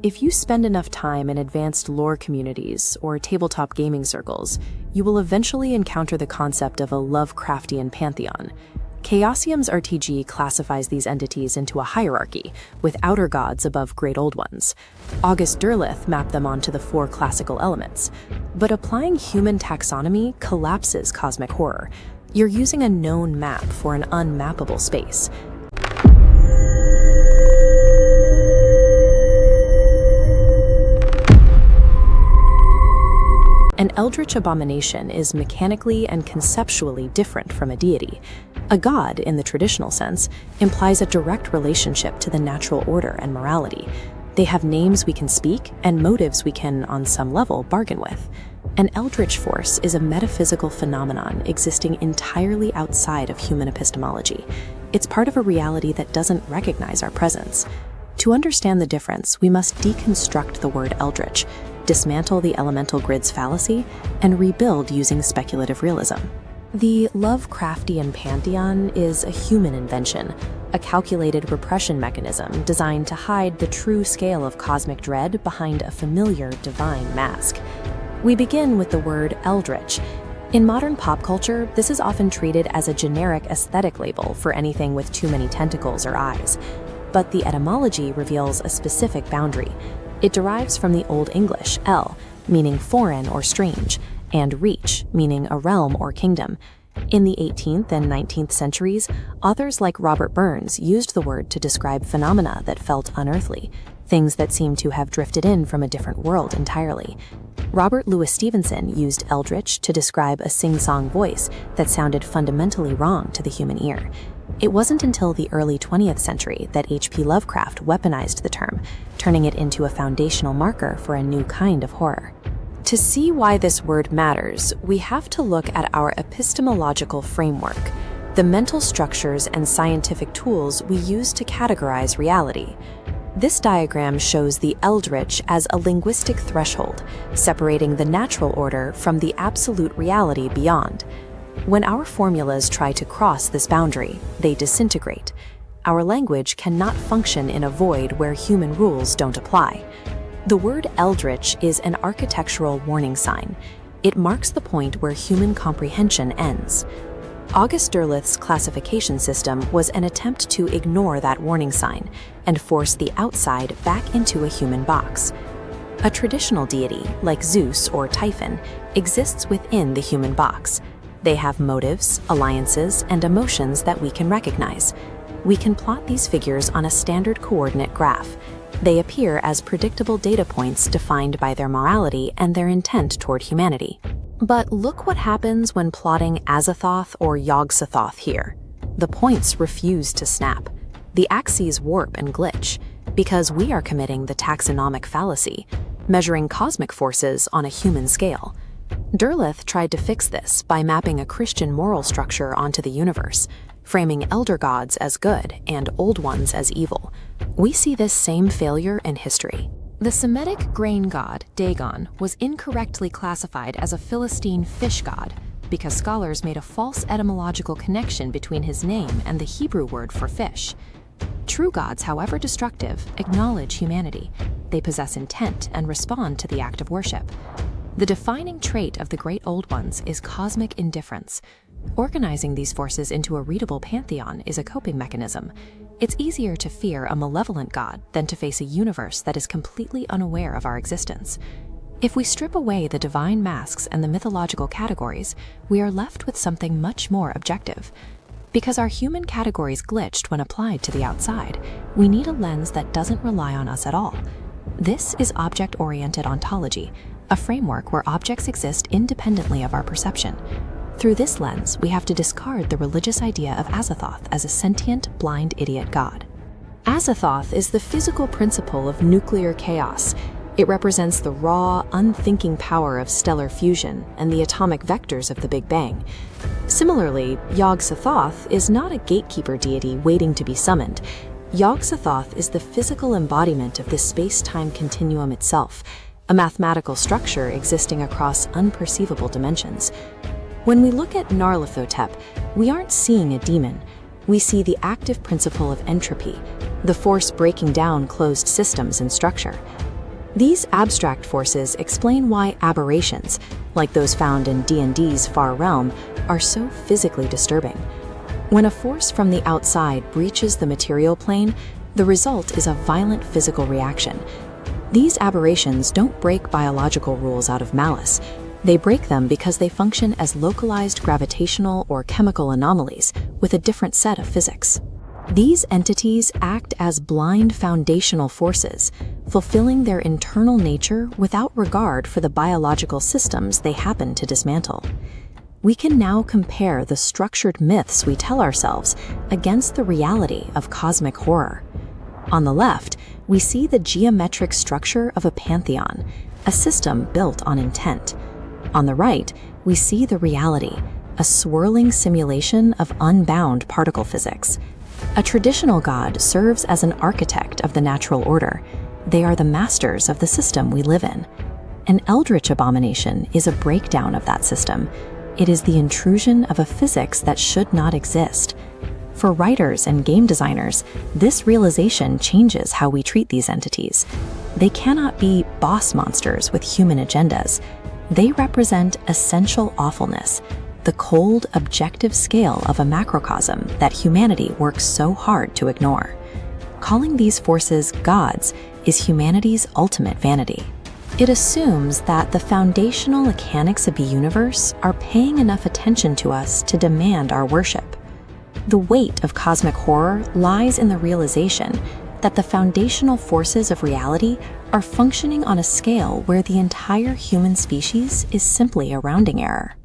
If you spend enough time in advanced lore communities or tabletop gaming circles, you will eventually encounter the concept of a Lovecraftian pantheon. Chaosium's RTG classifies these entities into a hierarchy, with outer gods above great old ones. August Derleth mapped them onto the 4 classical elements. But applying human taxonomy collapses cosmic horror. You're using a known map for an unmappable space. An eldritch abomination is mechanically and conceptually different from a deity. A god, in the traditional sense, implies a direct relationship to the natural order and morality. They have names we can speak and motives we can, on some level, bargain with. An eldritch force is a metaphysical phenomenon existing entirely outside of human epistemology. It's part of a reality that doesn't recognize our presence. To understand the difference, we must deconstruct the word eldritch, dismantle the elemental grid's fallacy, and rebuild using speculative realism. The Lovecraftian Pantheon is a human invention, a calculated repression mechanism designed to hide the true scale of cosmic dread behind a familiar divine mask. We begin with the word eldritch. In modern pop culture, this is often treated as a generic aesthetic label for anything with too many tentacles or eyes. But the etymology reveals a specific boundary. It derives from the Old English el, meaning foreign or strange, and reach, meaning a realm or kingdom. In the 18th and 19th centuries, authors like Robert Burns used the word to describe phenomena that felt unearthly, things that seemed to have drifted in from a different world entirely. Robert Louis Stevenson used eldritch to describe a sing-song voice that sounded fundamentally wrong to the human ear. It wasn't until the early 20th century that H.P. Lovecraft weaponized the term, turning it into a foundational marker for a new kind of horror. To see why this word matters, we have to look at our epistemological framework, the mental structures and scientific tools we use to categorize reality. This diagram shows the eldritch as a linguistic threshold, separating the natural order from the absolute reality beyond. When our formulas try to cross this boundary, they disintegrate. Our language cannot function in a void where human rules don't apply. The word eldritch is an architectural warning sign. It marks the point where human comprehension ends. August Derleth's classification system was an attempt to ignore that warning sign and force the outside back into a human box. A traditional deity, like Zeus or Typhon, exists within the human box. They have motives, alliances, and emotions that we can recognize. We can plot these figures on a standard coordinate graph. They appear as predictable data points defined by their morality and their intent toward humanity. But look what happens when plotting Azathoth or Yog-Sothoth here. The points refuse to snap. The axes warp and glitch, because we are committing the taxonomic fallacy, measuring cosmic forces on a human scale. Derleth tried to fix this by mapping a Christian moral structure onto the universe, framing elder gods as good and old ones as evil. We see this same failure in history. The Semitic grain god, Dagon, was incorrectly classified as a Philistine fish god because scholars made a false etymological connection between his name and the Hebrew word for fish. True gods, however destructive, acknowledge humanity. They possess intent and respond to the act of worship. The defining trait of the great old ones is cosmic indifference. Organizing these forces into a readable pantheon is a coping mechanism. It's easier to fear a malevolent god than to face a universe that is completely unaware of our existence. If we strip away the divine masks and the mythological categories, we are left with something much more objective. Because our human categories glitched when applied to the outside, we need a lens that doesn't rely on us at all. This is object-oriented ontology, a framework where objects exist independently of our perception. Through this lens, we have to discard the religious idea of Azathoth as a sentient, blind idiot god. Azathoth is the physical principle of nuclear chaos. It represents the raw, unthinking power of stellar fusion and the atomic vectors of the Big Bang. Similarly, Yog-Sothoth is not a gatekeeper deity waiting to be summoned. Yog-Sothoth is the physical embodiment of the space-time continuum itself, a mathematical structure existing across unperceivable dimensions. When we look at Nyarlathotep, we aren't seeing a demon. We see the active principle of entropy, the force breaking down closed systems and structure. These abstract forces explain why aberrations, like those found in D&D's Far Realm, are so physically disturbing. When a force from the outside breaches the material plane, the result is a violent physical reaction. These aberrations don't break biological rules out of malice. They break them because they function as localized gravitational or chemical anomalies with a different set of physics. These entities act as blind foundational forces, fulfilling their internal nature without regard for the biological systems they happen to dismantle. We can now compare the structured myths we tell ourselves against the reality of cosmic horror. On the left, we see the geometric structure of a pantheon, a system built on intent. On the right, we see the reality, a swirling simulation of unbound particle physics. A traditional god serves as an architect of the natural order. They are the masters of the system we live in. An eldritch abomination is a breakdown of that system. It is the intrusion of a physics that should not exist. For writers and game designers, this realization changes how we treat these entities. They cannot be boss monsters with human agendas. They represent essential awfulness, the cold, objective scale of a macrocosm that humanity works so hard to ignore. Calling these forces gods is humanity's ultimate vanity. It assumes that the foundational mechanics of the universe are paying enough attention to us to demand our worship. The weight of cosmic horror lies in the realization that the foundational forces of reality are functioning on a scale where the entire human species is simply a rounding error.